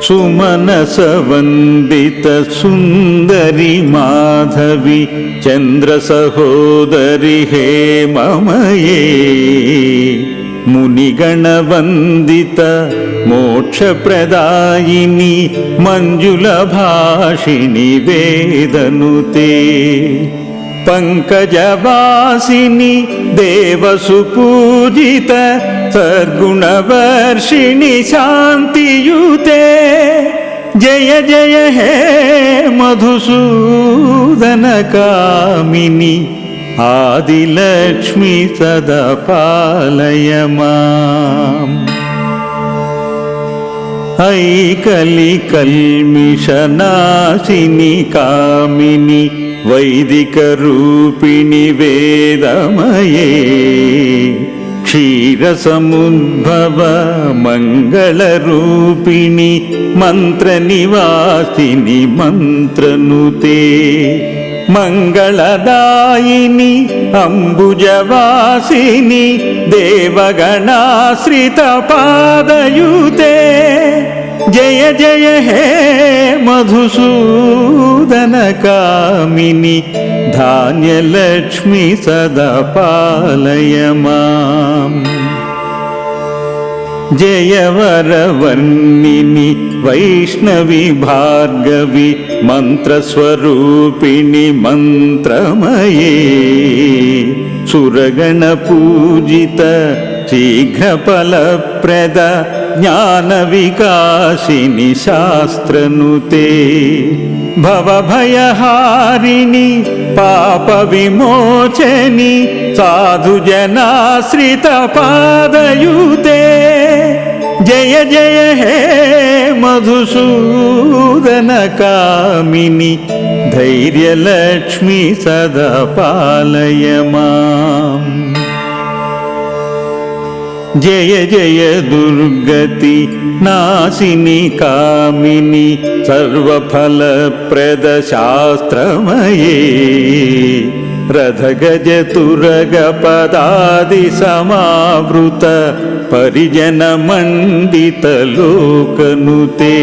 सुमनसवन्दित सुन्दरि माधवी चन्द्रसहोदरि हेममये मुनिगणवन्दित मोक्षप्रदायिनि मञ्जुलभाषिणि वेदनुते पंकजवासिनि देवसुपूजित सद्गुणवर्षिणि शान्तियुते जय जय हे मधुसूदन कामिनि आदिलक्ष्मी सदा पालय माम्। ऐकलिकल्मिषनाशिनि कामिनि वैदिकरूपिणि वेदमये क्षीरसमुद्भव मङ्गलरूपिणि मन्त्रनिवासिनि मन्त्रनुते मङ्गलदायिनि अम्बुजवासिनि देवगणाश्रितपादयुते जय जय हे मधुसूदन कामिनि धान्यलक्ष्मी सदा पालय माम्। जयवरवर्णिनि वैष्णवी भार्गवी मन्त्रस्वरूपिणि मन्त्रमये सुरगणपूजित शीघ्रफलप्रद ज्ञानविकासिनि शास्त्रनुते भवभयहारिणि पापविमोचनि साधुजनाश्रितपादयुते जय जय हे मधुसूदन कामिनि धैर्यलक्ष्मी सदा पालय माम्। जय जय दुर्गति नाशिनि कामिनि सर्वफलप्रद शास्त्रमये रथगजतुरगपदादि समावृत परिजनमण्डित लोकनुते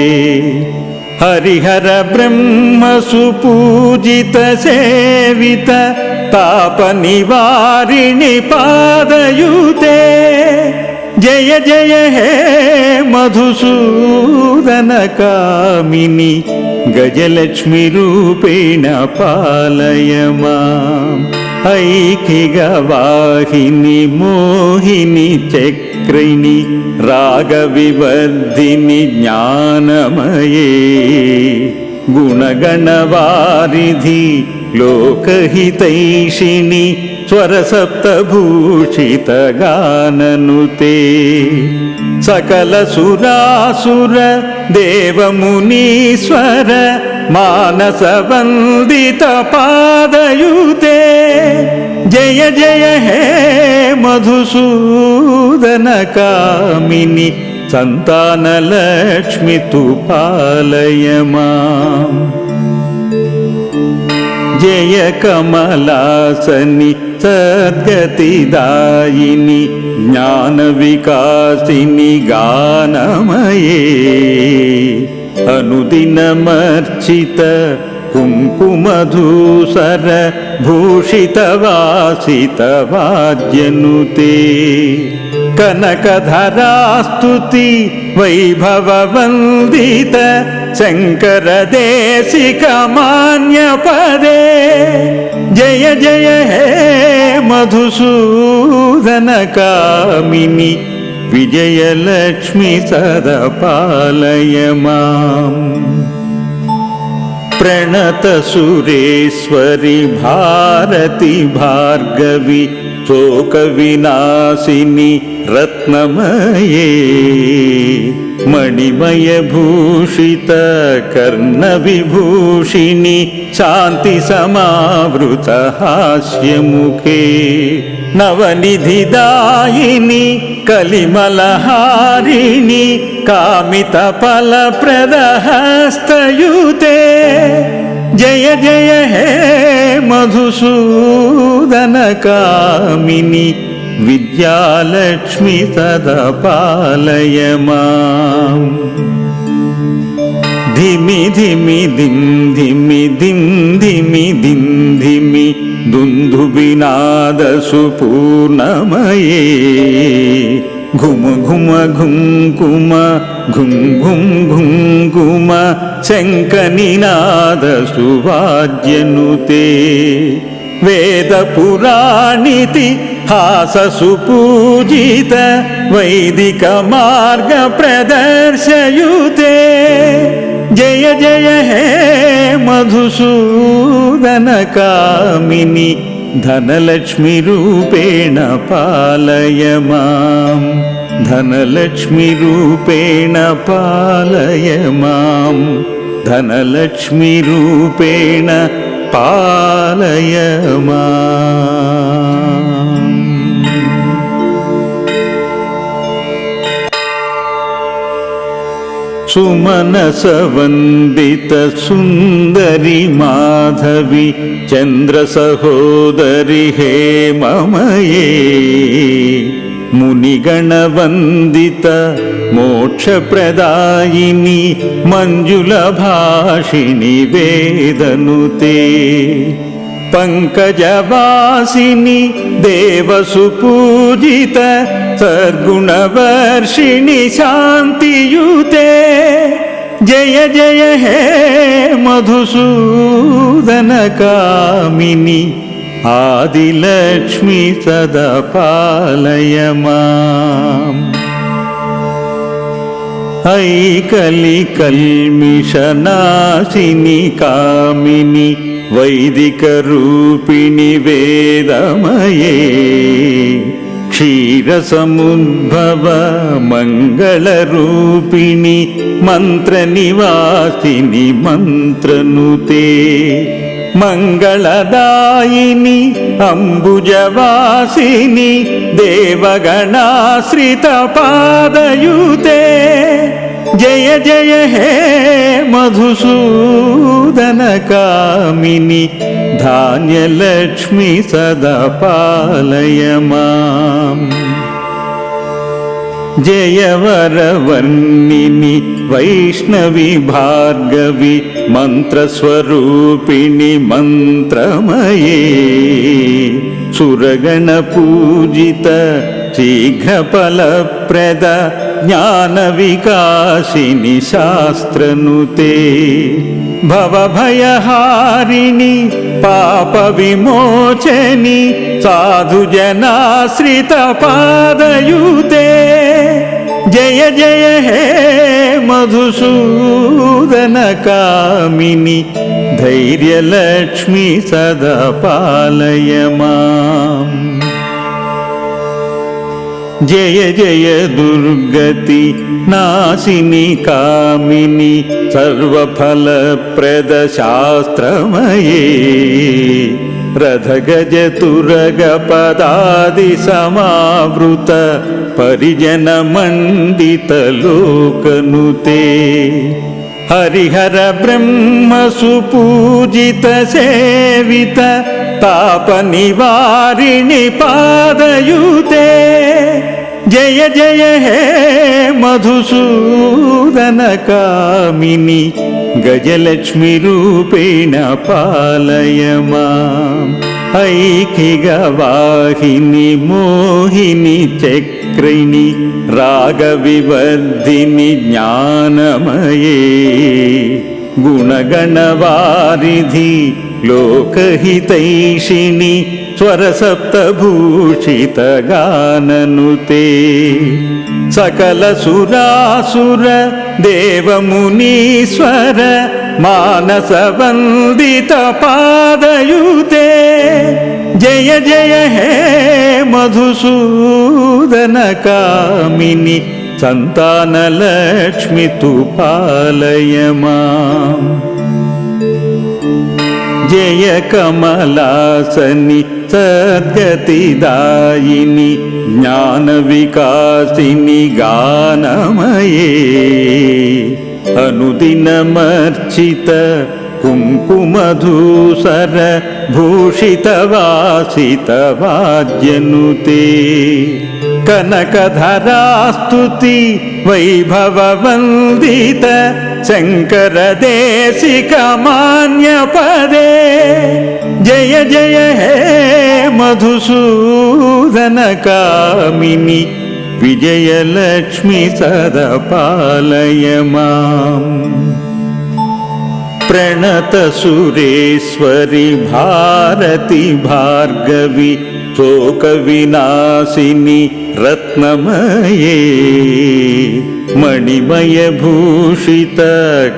हरिहर ब्रह्म सुपूजित सेवित तापनिवारिणि पादयुते जय जय हे मधुसूदन कामिनि गजलक्ष्मी रूपेण पालय माम्। ऐकिगवाहिनि मोहिनि चक्रिणि रागविवर्धिनि ज्ञानमये गुणगणवारिधि लोकहितैषिणि स्वरसप्तभूषित गाननुते सकलसुरासुर देवमुनीश्वर मानसवन्दित पादयुते जय जय हे मधुसूदन कामिनि संतानलक्ष्मी तु पालय माम्। जय कमलासनि सद्गतिदायिनि ज्ञानविकासिनि गानमये अनुदिनमर्चित कुङ्कुमधूसर भूषितवासितवाद्यनुते कनकधरास्तुति वैभववन्दित शङ्करदेशिकमान्यपदे जय जय हे मधुसूदन कामिनि विजयलक्ष्मी सदा पालय माम्। प्रणत सुरेश्वरि भारती भार्गवी शोकविनाशिनि रत्नमये मणिमयभूषित कर्णविभूषिणि शान्तिसमावृत हास्यमुखे नवनिधिदायिनि कलिमलहारिणि कामितफलप्रदहस्तयुते जय जय हे मधुसूदन कामिनि विद्यालक्ष्मी सदा पालय माम्। ధిమి ధిమి దిం ధిమి దిం ధిమి దిం ధిమి దుందుబినాద సుపూర్ణమయే ఘుమ ఘుమ ఘుం కుమ ఘుం ఘుం ఘుం కుమ శంఖనినాద సువాద్యనుతే వేద పురాణితి హాస సుపూజిత వైదిక మార్గ ప్రదర్శయుతే జయ జయ హే మధుసూదన కామిని ధనలక్ష్మి రూపేణ పాలయ మాం ధనలక్ష్మి రూపేణ పాలయ మాం ధనలక్ష్మి రూపేణ పాలయ మాం. సుమనస వందిత సుందరి మాధవి చంద్ర సహోదరి హే మమయే మునిగణ వందిత మోక్ష ప్రదాయిని మంజుల భాషిణి వేదనుతే పంకజవాసిని దేవసుపూజిత సద్గుణవర్షిణి శాంతియుతే జయ జయ హే మధుసూదన కామిని ఆదిలక్ష్మి సదా పాలయ మాం. ఐకలి కల్మిషనాశిని కామిని వైదిక రూపిణి వేదమయే క్షీర సముద్భవ మంగళ రూపిణి మంత్ర నివాసిని మంత్రనుతే మంగళదాయిని అంబుజవాసిని దేవగణాశ్రిత పాదయుతే జయ జయ హే మధుసూదన కామిని ధాన్యలక్ష్మి సదా పాలయ మాం. జయవరవర్ణిని వైష్ణవి భార్గవి మంత్రస్వరూపిణి మంత్రమయే సురగణ పూజిత శీఘ్ర ఫలప్రద జ్ఞాన వికాసిని శాస్త్రనుతే భవభయహారిణి పాప విమోచని సాధుజనాశ్రిత పాదయుతే జయ జయ హే మధుసూదన కామిని ధైర్యలక్ష్మి సదా పాలయ మాం. జయ జయ దుర్గతి నాశిని కామిని సర్వఫలప్రద శాస్త్రమయే రథగజ తురగ పదాది సమావృత పరిజన మండిత లోకనుతే హరిహర బ్రహ్మ సుపూజిత సేవిత తాప నివారిణి పాదయుతే జయ జయ హే మధుసూదన కామిని గజలక్ష్మి రూపేణ పాలయ మాం. ఐకిగ వాహిని మోహిని చక్రిణి రాగ వివర్ధిని జ్ఞానమయే గుణగణ వారిధి లోకహితైషిణి స్వరసప్తభూషిత గాననుతే సకల సురాసుర దేవమునీశ్వర మానస వందిత పాదయుతే జయ జయ హే మధుసూదన కామిని సంతానలక్ష్మి తు పాలయ మాం. జయ కమలాసని సద్గతిదాయిని జ్ఞాన వికాసిని గానమయే అనుదినమర్చిత కుంకుమధూసర భూషిత వాసిత వాద్యనుతే కనకధరాస్తుతి వైభవ వందిత शङ्करदेशिकमान्यपदे जय जय हे मधुसूदनकामिनि विजयलक्ष्मी सदा पालय माम् प्रणतसुरेश्वरि भारति भार्गवि शोकविनाशिनि रत्नमये मणिमयभूषित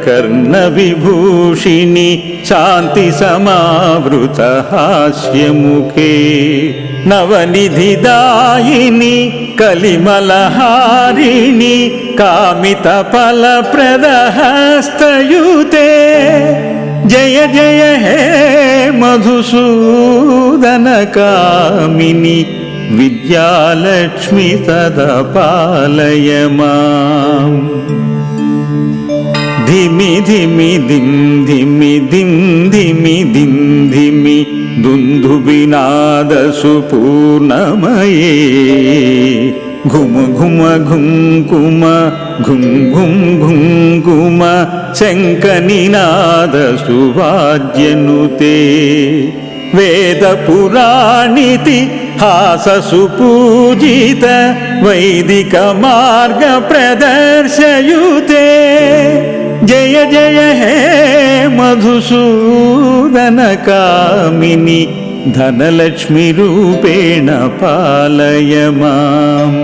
कर्णविभूषिणि शान्तिसमावृत हास्यमुखे नवनिधिदायिनि कलिमलहारिणि कामितफलप्रदहस्तयुते जय जय हे मधुसूदनकामिनि विद्यालक्ष्मी सदा पालय माम् धिमि धिमि धिं धिमि धिं धिमि धिं धिमि दुन्दुभिनादसुपूर्णमये घुम घुम घुं कुम घुं घुं घुं कुम शङ्खनिनादसुवाद्यनुते वेदपुराणिति हाससुपूजित वैदिकमार्गप्रदर्शयुते जय जय हे मधुसूदनकामिनि धनलक्ष्मीरूपेण पालय माम्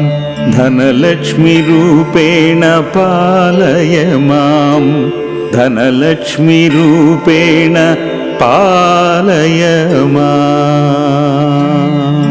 धनलक्ष्मीरूपेण पालय माम् धनलक्ष्मीरूपेण पालय माम्।